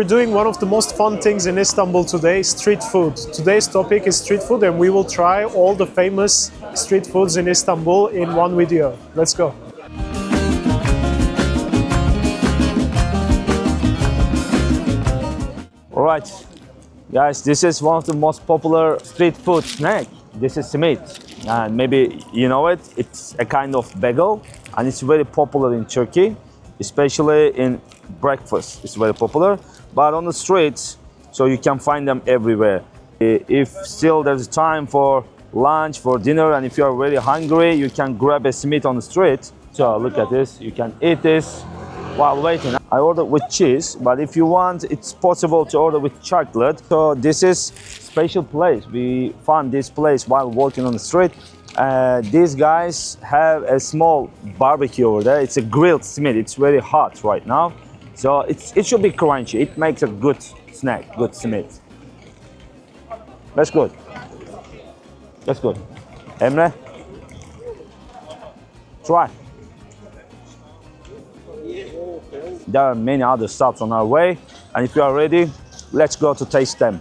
we're doing one of the most fun things in Istanbul today, street food. Today's topic is street food and we will try all the famous street foods in Istanbul in one video. Let's go. Alright, guys, this is one of the most popular street food snack. This is simit, and maybe you know it. It's a kind of bagel, and it's very popular in Turkey, especially in breakfast. It's very popular, but on the streets, so you can find them everywhere. If still there's time for lunch, for dinner, and if you are very hungry, you can grab a simit on the street. So look at this, you can eat this while waiting. I ordered with cheese, but if you want, it's possible to order with chocolate. So this is special place. We found this place while walking on the street. These guys have a small barbecue over there. It's a grilled simit. It's very hot right now. So it should be crunchy. It makes a good snack, good simit. That's good. That's good. Emre, try. There are many other stops on our way, and if you are ready, let's go to taste them.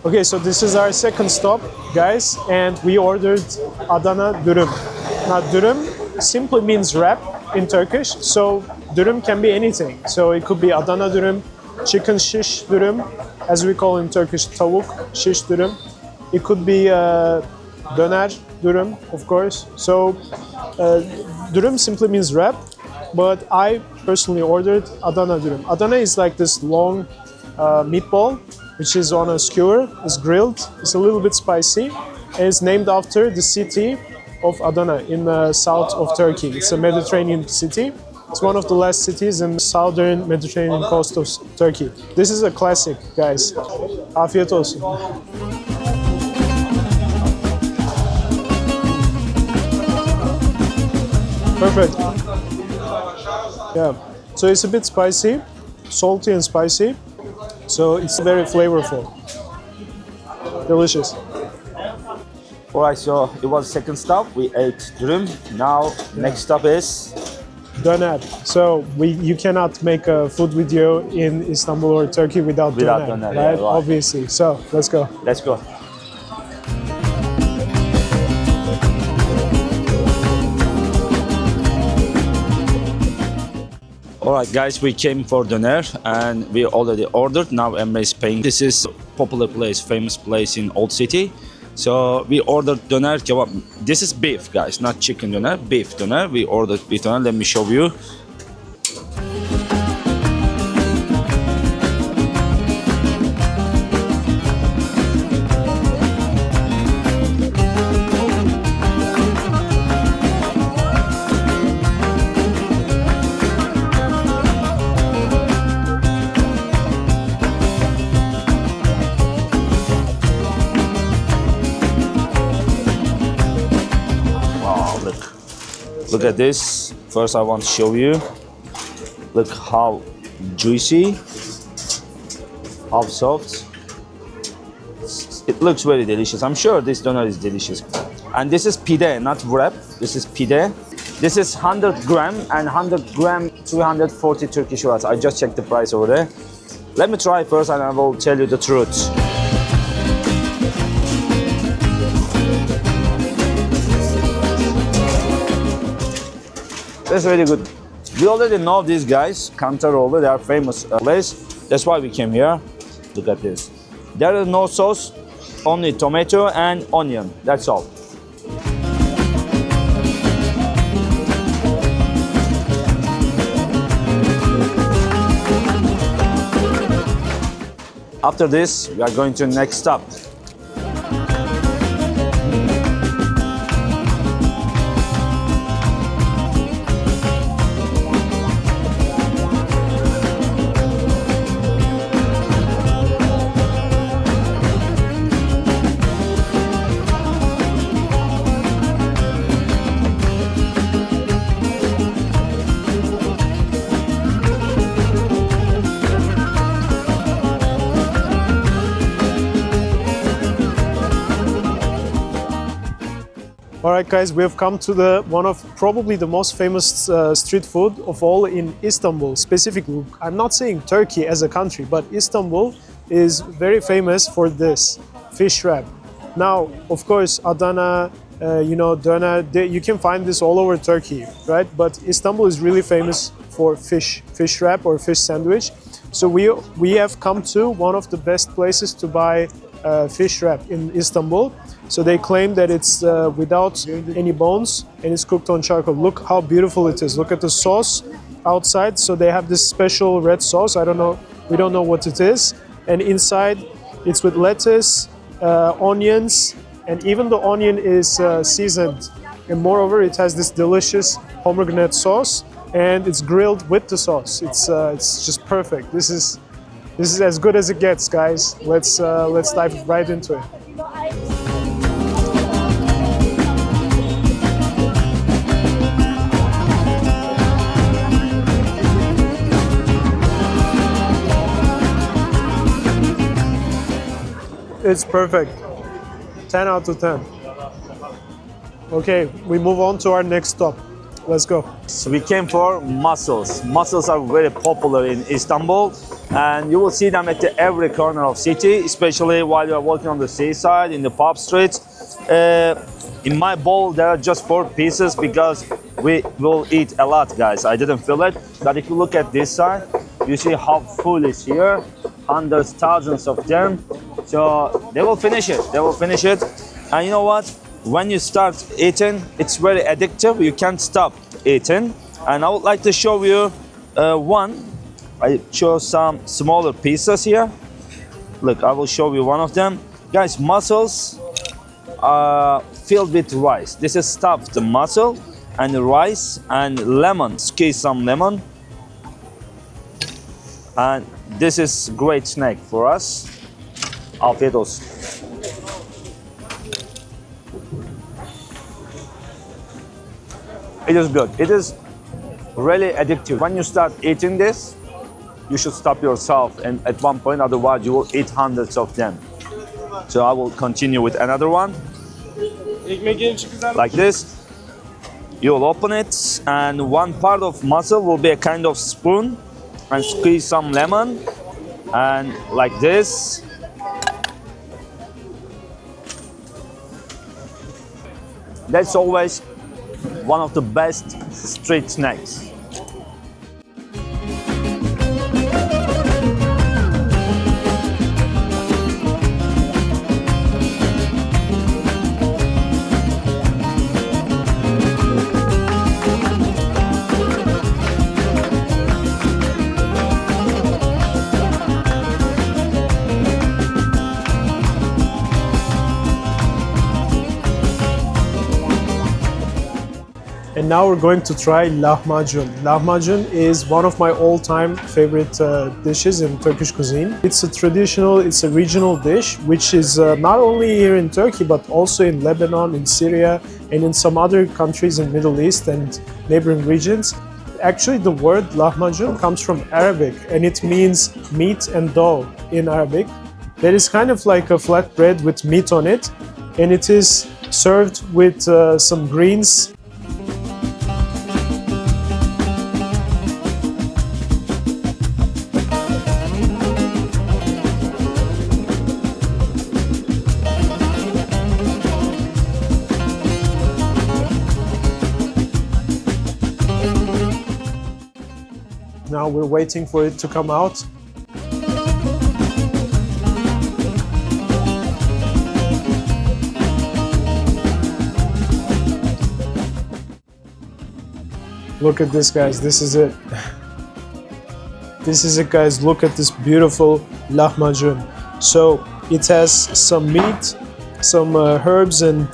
Okay, so this is our second stop, guys, and we ordered Adana Dürüm. Now, Dürüm simply means wrap in Turkish, so Dürüm can be anything. So it could be Adana Dürüm, chicken shish dürüm, as we call in Turkish, tavuk shish dürüm. It could be Döner Dürüm, of course. So Dürüm simply means wrap, but I personally ordered Adana Dürüm. Adana is like this long meatball, which is on a skewer, is grilled, it's a little bit spicy, and it's named after the city of Adana in the south of Turkey. It's a Mediterranean city. It's one of the last cities in the southern Mediterranean coast of Turkey. This is a classic, guys. Afiyet olsun. Perfect. Yeah, so it's a bit spicy, salty and spicy. So it's very flavorful. Delicious. Alright, so it was second stop. We ate dürüm. Now next stop is Döner. So you cannot make a food video in Istanbul or Turkey without döner, döner, right? yeah, right? Obviously. So let's go. Let's go. Alright guys, we came for Döner and we already ordered. Now Emre is paying. This is a popular place, famous place in Old City. So we ordered Döner kebab. This is beef, guys, not chicken döner, beef döner. We ordered beef döner. Let me show you. Look at this. First I want to show you. Look how juicy, how soft. It looks very delicious. I'm sure this doner is delicious. And this is pide, not wrap. This is pide. This is 100 gram and 100 gram 340 Turkish liras. I just checked the price over there. Let me try first and I will tell you the truth. That's really good. We already know these guys, Kantaroğlu, they are famous place. That's why we came here. Look at this. There is no sauce, only tomato and onion. That's all. After this, we are going to the next stop. All right, guys, we have come to the one of probably the most famous street food of all in Istanbul. Specifically, I'm not saying Turkey as a country, but Istanbul is very famous for this fish wrap. Now, of course, Adana, Döner, you can find this all over Turkey, right? But Istanbul is really famous for fish wrap or fish sandwich. So we have come to one of the best places to buy fish wrap in Istanbul. So they claim that it's without any bones and it's cooked on charcoal. Look how beautiful it is. Look at the sauce outside. So they have this special red sauce. I don't know, we don't know what it is. And inside it's with lettuce, onions, and even the onion is seasoned. And moreover, it has this delicious pomegranate sauce and it's grilled with the sauce. It's just perfect. This is as good as it gets, guys. Let's dive right into it. It's perfect. 10 out of 10. Okay, we move on to our next stop. Let's go. So we came for mussels. Mussels are very popular in Istanbul, and you will see them at every corner of city, especially while you are walking on the seaside, in the pub streets. In my bowl, there are just 4 pieces because we will eat a lot, guys. I didn't feel it, but if you look at this side, you see how full is here. Hundreds, thousands of them. So they will finish it. They will finish it. And you know what? When you start eating, it's very addictive. You can't stop eating. And I would like to show you one. I chose some smaller pieces here. Look, I will show you one of them. Guys, mussels are filled with rice. This is stuffed mussel and rice and lemon. Squeeze some lemon. And this is great snack for us. Afiyet olsun. It is good. It is really addictive. When you start eating this, you should stop yourself, and at one point, otherwise you will eat hundreds of them. So I will continue with another one. Like this. You'll open it, and one part of mussel will be a kind of spoon, and squeeze some lemon, and like this. That's always one of the best street snacks. And now we're going to try lahmacun. Lahmacun is one of my all-time favorite dishes in Turkish cuisine. It's a regional dish, which is not only here in Turkey, but also in Lebanon, in Syria, and in some other countries in Middle East and neighboring regions. Actually, the word lahmacun comes from Arabic, and it means meat and dough in Arabic. That is kind of like a flatbread with meat on it, and it is served with some greens. Now we're waiting for it to come out. Look at this, guys. This is it. This is it, guys. Look at this beautiful lahmacun. So it has some meat, some herbs and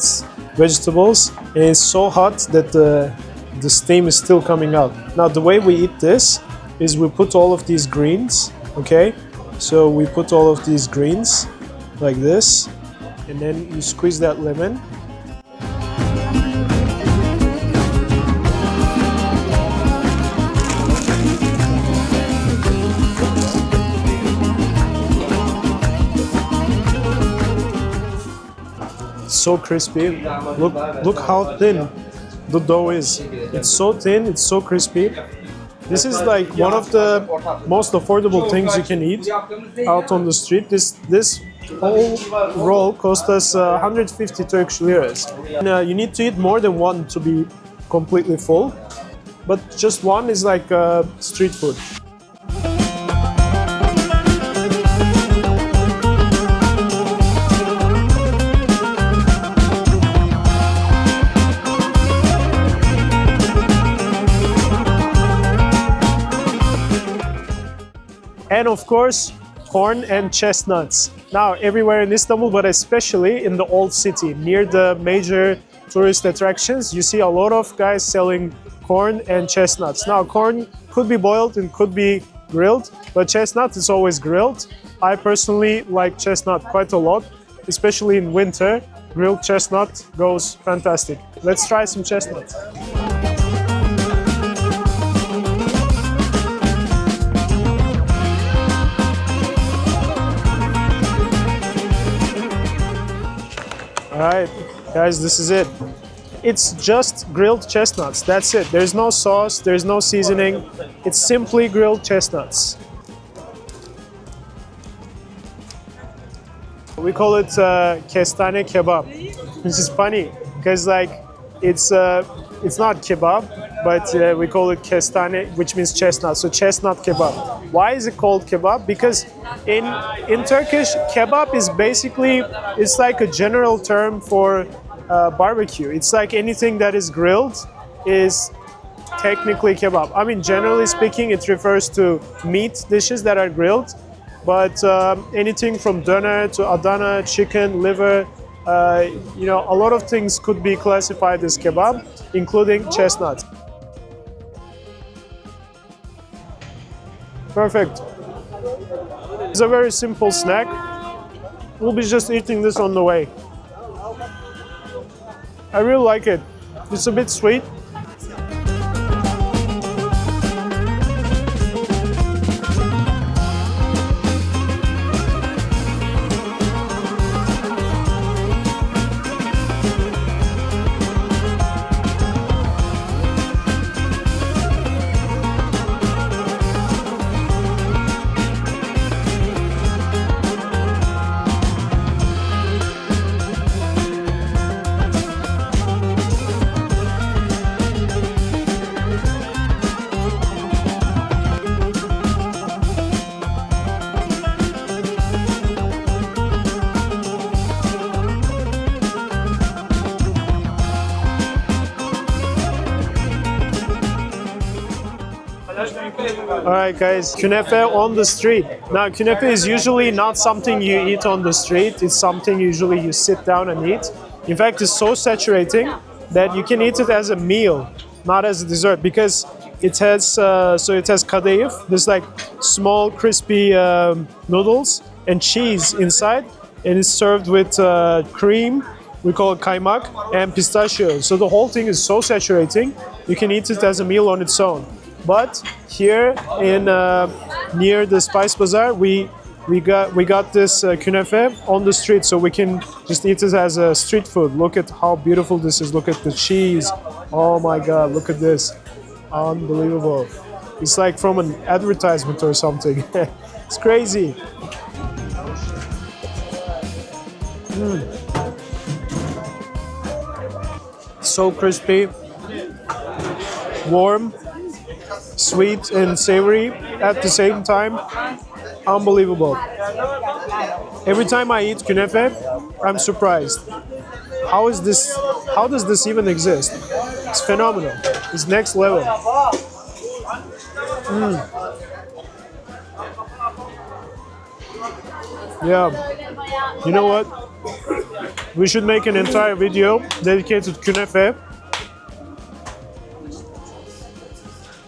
vegetables, and it's so hot that the steam is still coming out. Now the way we eat this is we put all of these greens, okay? So we put all of these greens like this, and then you squeeze that lemon. so crispy. Look how thin the dough is. It's so thin, it's so crispy. This is like one of the most affordable things you can eat out on the street. This whole roll cost us 150 Turkish liras. And, you need to eat more than one to be completely full, but just one is like street food. And of course, corn and chestnuts. Now, everywhere in Istanbul, but especially in the old city, near the major tourist attractions, you see a lot of guys selling corn and chestnuts. Now, corn could be boiled and could be grilled, but chestnut is always grilled. I personally like chestnut quite a lot, especially in winter. Grilled chestnut goes fantastic. Let's try some chestnuts. Alright, guys, this is it. It's just grilled chestnuts, that's it. There's no sauce, there's no seasoning. It's simply grilled chestnuts. We call it kestane kebab, which is funny because like it's not kebab, but we call it kestane, which means chestnut. So chestnut kebab. Why is it called kebab? Because in Turkish, kebab is basically, it's like a general term for barbecue. It's like anything that is grilled is technically kebab. I mean, generally speaking, it refers to meat dishes that are grilled, but anything from Döner to Adana, chicken, liver, you know, a lot of things could be classified as kebab, including chestnuts. Perfect. It's a very simple snack. We'll be just eating this on the way. I really like it. It's a bit sweet. Alright guys, kunefe on the street. Now kunefe is usually not something you eat on the street, it's something usually you sit down and eat. In fact, it's so saturating that you can eat it as a meal, not as a dessert, because it has it has kadayıf, this like small crispy noodles and cheese inside, and it's served with cream, we call it kaymak, and pistachio. So the whole thing is so saturating, you can eat it as a meal on its own. But here in near the Spice Bazaar, we got this kunefe on the street, so we can just eat it as a street food. Look at how beautiful this is. Look at the cheese. Oh my God! Look at this. Unbelievable. It's like from an advertisement or something. It's crazy. So crispy, warm, sweet and savory at the same time. Unbelievable. Every time I eat kunefe, I'm surprised. How does this even exist? It's phenomenal. It's next level. Yeah. You know what? We should make an entire video dedicated to kunefe.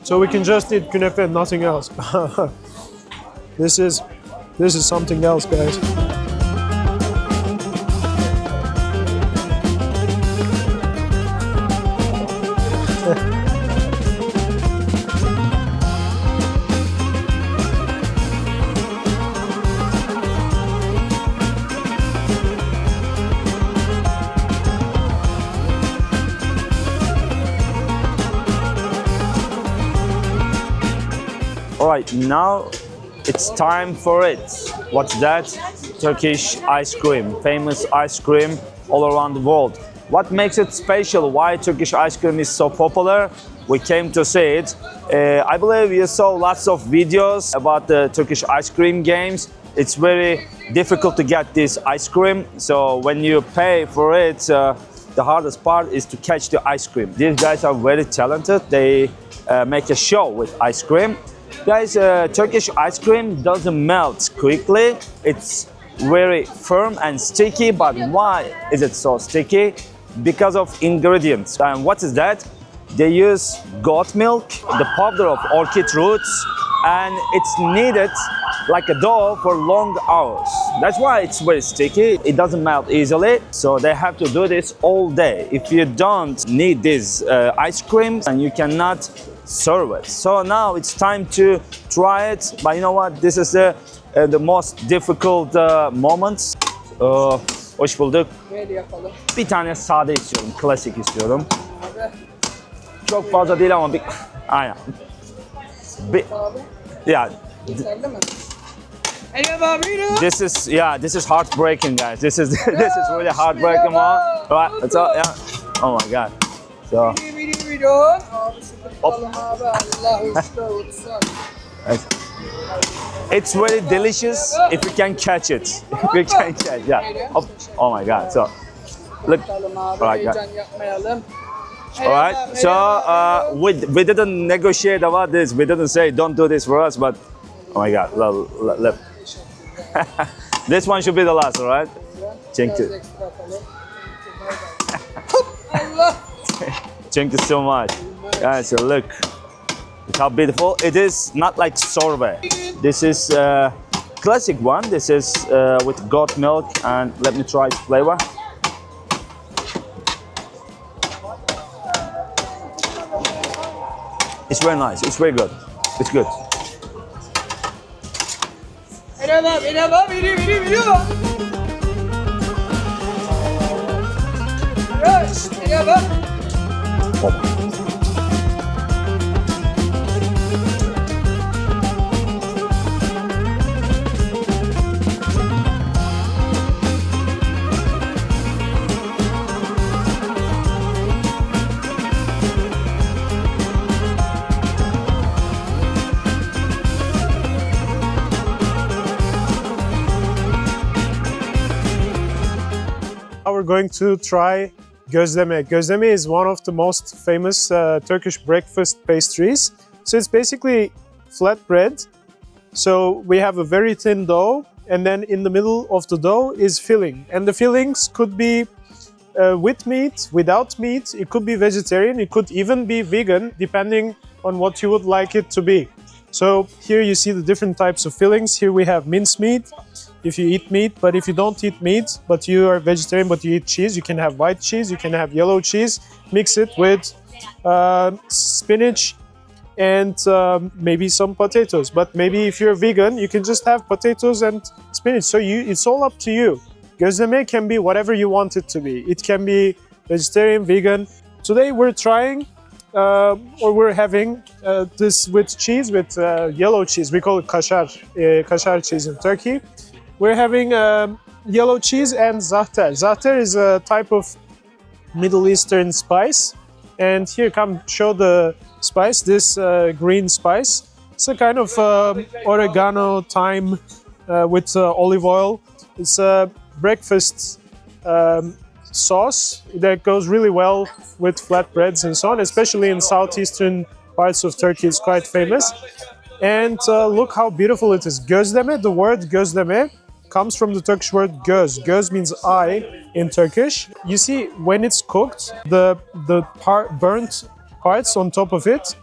So we can just eat kunefe and nothing else. This is something else, guys. All right, now it's time for it. What's that? Turkish ice cream, famous ice cream all around the world. What makes it special? Why Turkish ice cream is so popular? We came to see it. I believe you saw lots of videos about the Turkish ice cream games. It's very difficult to get this ice cream. So when you pay for it, the hardest part is to catch the ice cream. These guys are very talented. They make a show with ice cream. Guys, Turkish ice cream doesn't melt quickly. It's very firm and sticky. But why is it so sticky? Because of ingredients. And what is that? They use goat milk, the powder of orchid roots, and it's kneaded like a dough for long hours. That's why it's very sticky. It doesn't melt easily. So they have to do this all day. If you don't need this ice cream, and you cannot serve it. So now it's time to try it. But you know what? This is the most difficult moments. Hoş bulduk. Böyle yapalım. Bir tane sade istiyorum, klasik istiyorum. Abi. Çok fazla değil ama bir... Aynen. Bir... Abi. Yeah. Yeterli mi? Hey abi. This is heartbreaking, guys. This is really heartbreaking one. Right, it's all, yeah. Oh my god. So. Video. Abi sıkıntı abi. Allah usta. It's very delicious if you can catch it. If you can catch, yeah. Oh my god. So, look. All right, guys. All right. So we didn't negotiate about this. We didn't say don't do this for us, but oh my god. Look. This one should be the last, all right? Thank you. Thank you so much. Guys, so look how beautiful it is. Not like sorbet. This is classic one. This is with goat milk, and let me try its flavor. It's very nice. It's very good. It's good. Now we're going to try Gözleme. Gözleme is one of the most famous Turkish breakfast pastries. So it's basically flatbread. So we have a very thin dough, and then in the middle of the dough is filling. And the fillings could be with meat, without meat. It could be vegetarian. It could even be vegan, depending on what you would like it to be. So here you see the different types of fillings. Here we have mincemeat, if you eat meat, but if you don't eat meat, but you are vegetarian, but you eat cheese, you can have white cheese, you can have yellow cheese, mix it with spinach and maybe some potatoes. But maybe if you're vegan, you can just have potatoes and spinach. So it's all up to you. Gözleme can be whatever you want it to be. It can be vegetarian, vegan. Today we're trying or we're having this with cheese, with yellow cheese. We call it kaşar, kaşar cheese in Turkey. We're having yellow cheese and zahter. Zahter is a type of Middle Eastern spice. And here, come show the spice, this green spice. It's a kind of oregano, thyme with olive oil. It's a breakfast sauce that goes really well with flatbreads and so on, especially in southeastern parts of Turkey. It's quite famous. And look how beautiful it is. Gözleme, the word gözleme comes from the Turkish word göz. Göz means eye in Turkish. You see, when it's cooked, the burnt parts on top of it,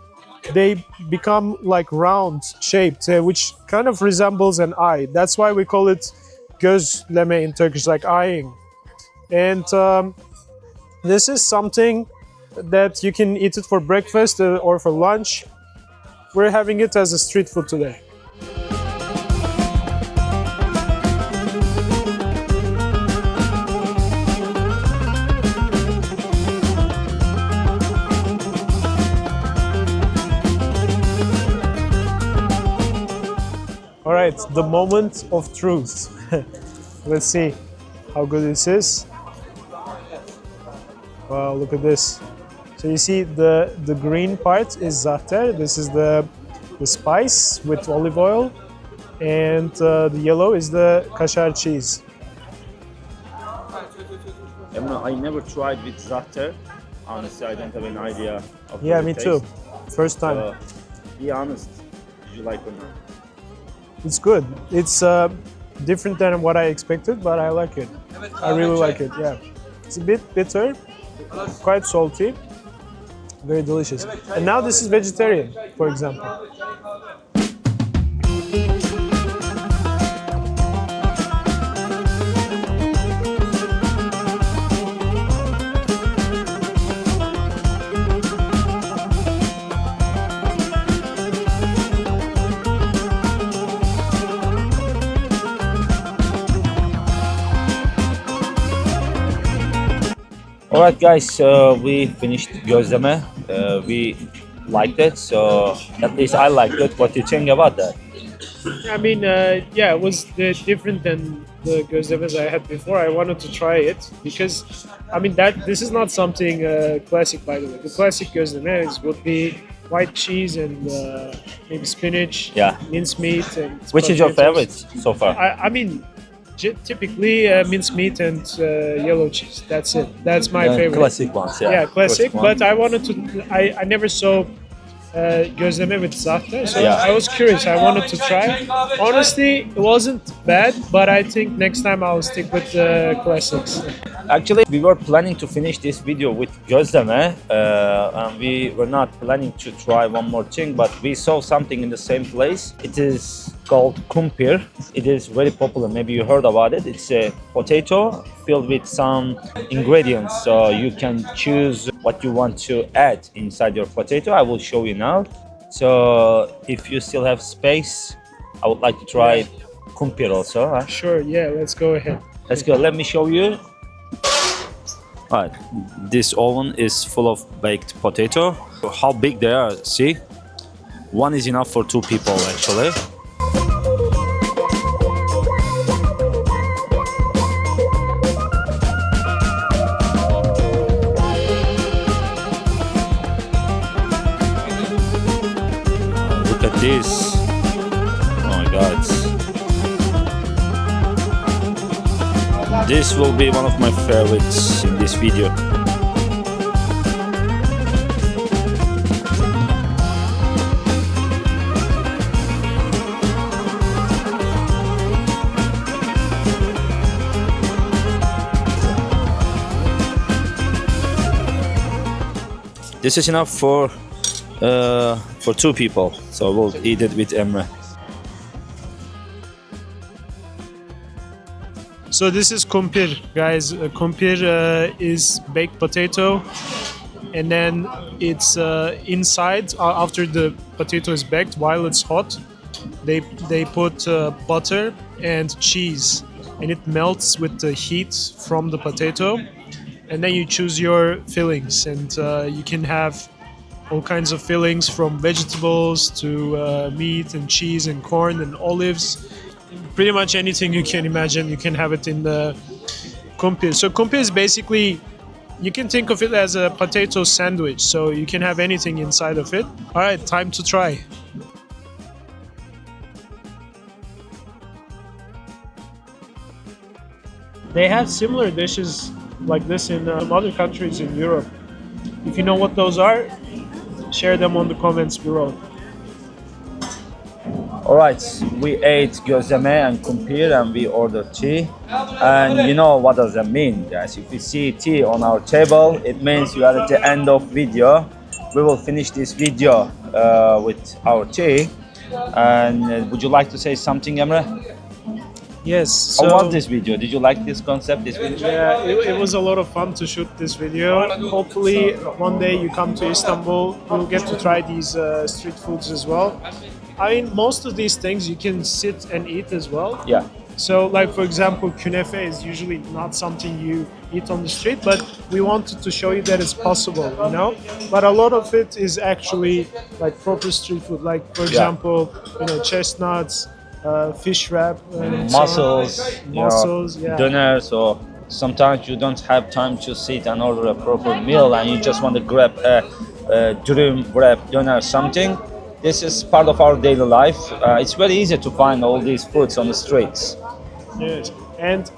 they become like round shaped, which kind of resembles an eye. That's why we call it gözleme in Turkish, like eyeing. And this is something that you can eat it for breakfast or for lunch. We're having it as a street food today. All right, the moment of truth. Let's see how good this is. Wow, look at this. So you see the green part is zahter. This is the spice with olive oil. And the yellow is the kaşar cheese. I never tried with zahter. Honestly, I don't have an idea of Yeah, the me taste. too. First time. So, be honest. Did you like or not? It's good. It's different than what I expected, but I like it. I really like it, yeah. It's a bit bitter, quite salty, very delicious. And now this is vegetarian, for example. Alright guys, we finished Gözleme. We liked it, so at least I liked it. What do you think about that? I mean, yeah, it was different than the gözlemes I had before. I wanted to try it because, I mean, this is not something classic, by the way. The classic gözlemes would be white cheese and maybe spinach, Yeah. mincemeat, and Which is your potatoes. favorite so far? I mean, typically mincemeat and yellow cheese. That's it. That's my favorite. Classic ones, yeah. Yeah, classic. First one. But I wanted to. I never saw gözleme with zahter, so Yeah. I was curious. I wanted to try. Honestly, it wasn't bad, but I think next time I'll stick with the classics. Actually, we were planning to finish this video with Gözleme, and we were not planning to try one more thing, but we saw something in the same place. It is called Kumpir. It is very popular. Maybe you heard about it. It's a potato filled with some ingredients, so you can choose what you want to add inside your potato. I will show you now. So if you still have space, I would like to try Kumpir also. Huh? Sure. Yeah. Let's go ahead. Let's go. Let me show you. Alright, this oven is full of baked potato. How big they are, see? One is enough for 2 people actually. Look at this. Oh my god. This will be one of my favorites in this video. This is enough for 2 people, so we'll eat it with Emre. So this is kumpir, guys. Kumpir is baked potato, and then it's inside after the potato is baked. While it's hot, they put butter and cheese, and it melts with the heat from the potato. And then you choose your fillings, and you can have all kinds of fillings from vegetables to meat and cheese and corn and olives. Pretty much anything you can imagine, you can have it in the kumpir. So kumpir is basically, you can think of it as a potato sandwich. So you can have anything inside of it. All right, time to try. They have similar dishes like this in other countries in Europe. If you know what those are, share them on the comments below. Alright, we ate gözleme and kumpir and we ordered tea. And you know what does that mean, guys? If you see tea on our table, it means you are at the end of video. We will finish this video with our tea. And would you like to say something, Emre? Yes. How was this video? Did you like this concept, this video? Yeah, it was a lot of fun to shoot this video. Hopefully one day you come to Istanbul, you'll get to try these street foods as well. I mean, most of these things you can sit and eat as well. Yeah. So, like for example, kunefe is usually not something you eat on the street, but we wanted to show you that it's possible, you know. But a lot of it is actually like proper street food. Like for example, you know, chestnuts, fish wrap, and so on. Mussels, Mussels, yeah. Döner. So sometimes you don't have time to sit and order a proper meal, and you just want to grab a dürüm, wrap, döner, something. This is part of our daily life. It's very easy to find all these foods on the streets. Yes, and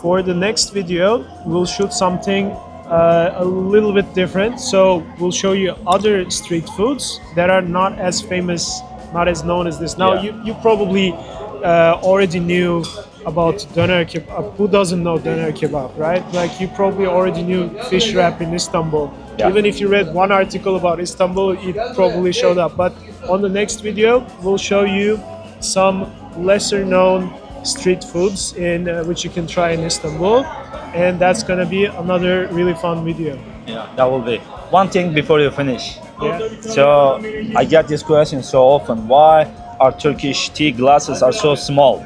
for the next video, we'll shoot something a little bit different. So we'll show you other street foods that are not as famous, not as known as this. Now, Yeah. you probably already knew about Döner kebab. Who doesn't know Döner kebab, right? Like you probably already knew fish wrap in Istanbul. Yeah. Even if you read one article about Istanbul, it probably showed up. But on the next video, we'll show you some lesser known street foods in which you can try in Istanbul, and that's gonna be another really fun video. Yeah, that will be. One thing before you finish. Yeah. So I get this question so often. Why our Turkish tea glasses are so small?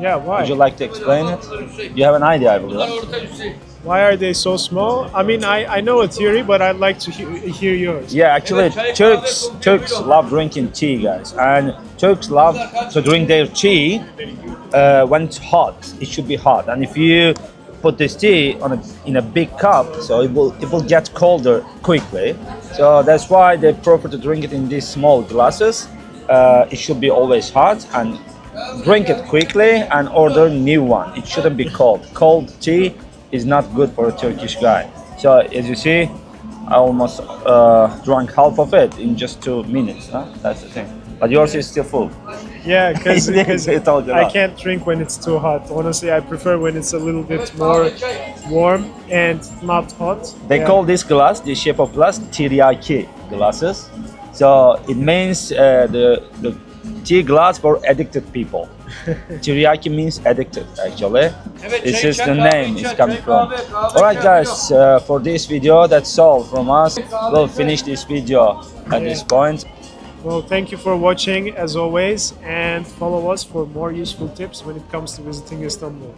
Yeah, why? Would you like to explain it? You have an idea, I believe. Why are they so small? I mean, I know a theory, but I'd like to hear yours. Yeah, actually, Turks love drinking tea, guys, and Turks love to drink their tea when it's hot. It should be hot, and if you put this tea in a big cup, so it will get colder quickly. So that's why they prefer to drink it in these small glasses. It should be always hot, and drink it quickly and order new one. It shouldn't be cold. Cold tea is not good for a Turkish guy. So as you see, I almost drank half of it in just 2 minutes. Huh? That's the thing. But yours is still full. Yeah, because It told you I that. can't drink when it's too hot. Honestly, I prefer when it's a little bit more warm and not hot. They Yeah. call this glass, this shape of glass, tiryaki glasses. So it means the tea glass for addicted people. Tiryaki means addicted, actually. This is the name it's coming from. Alright guys, for this video, that's all from us. We'll finish this video at this point. Well, thank you for watching as always, and follow us for more useful tips when it comes to visiting Istanbul.